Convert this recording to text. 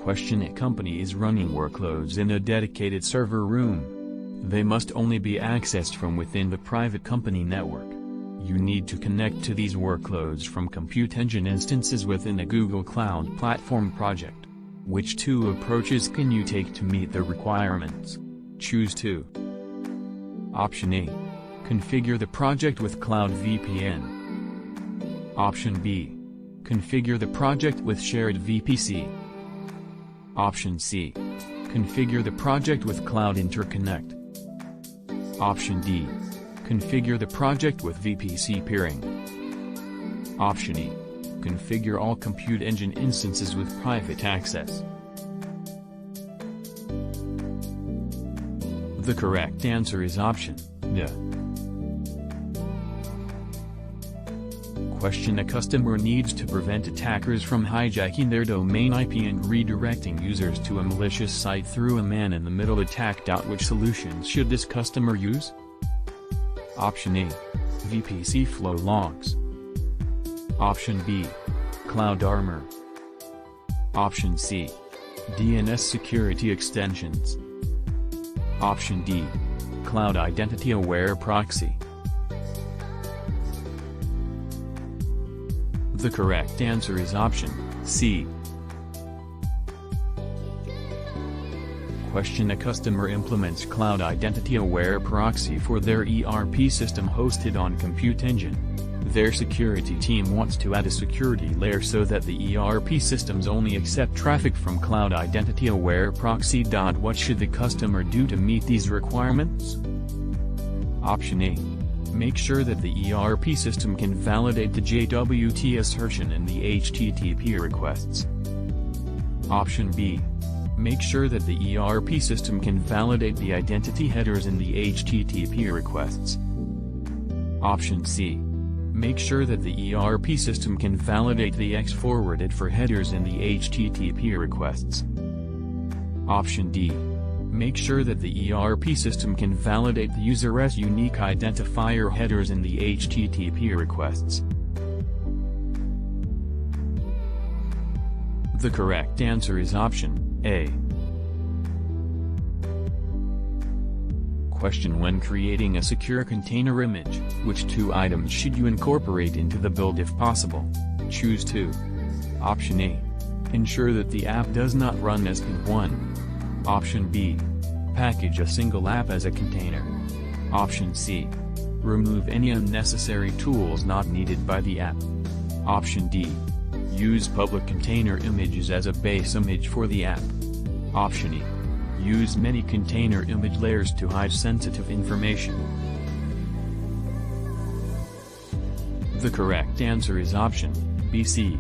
Question: a company is running workloads in a dedicated server room. They must only be accessed from within the private company network. You need to connect to these workloads from Compute Engine instances within a Google Cloud Platform project. Which two approaches can you take to meet the requirements? Choose two. Option A. Configure the project with Cloud VPN. Option B. Configure the project with Shared VPC. Option C. Configure the project with Cloud Interconnect. Option D. Configure the project with VPC peering. Option E. Configure all Compute Engine instances with private access. The correct answer is option D. Question: a customer needs to prevent attackers from hijacking their domain IP and redirecting users to a malicious site through a man-in-the-middle attack. Which solutions should this customer use? Option A. VPC flow logs. Option B. Cloud Armor. Option C. DNS security extensions. Option D. Cloud Identity Aware Proxy. The correct answer is option C. Question: a customer implements Cloud Identity Aware Proxy for their ERP system hosted on Compute Engine. Their security team wants to add a security layer so that the ERP systems only accept traffic from Cloud Identity Aware Proxy. What should the customer do to meet these requirements? Option A. Make sure that the ERP system can validate the JWT assertion in the HTTP requests. Option B. Make sure that the ERP system can validate the identity headers in the HTTP requests. Option C. Make sure that the ERP system can validate the X forwarded for headers in the HTTP requests. Option D. Make sure that the ERP system can validate the user's unique identifier headers in the HTTP requests. The correct answer is option A. Question: when creating a secure container image, which two items should you incorporate into the build if possible? Choose two. Option A. Ensure that the app does not run as P1. Option B. Package a single app as a container. Option C. Remove any unnecessary tools not needed by the app. Option D. Use public container images as a base image for the app. Option E. Use many container image layers to hide sensitive information. The correct answer is option B. C.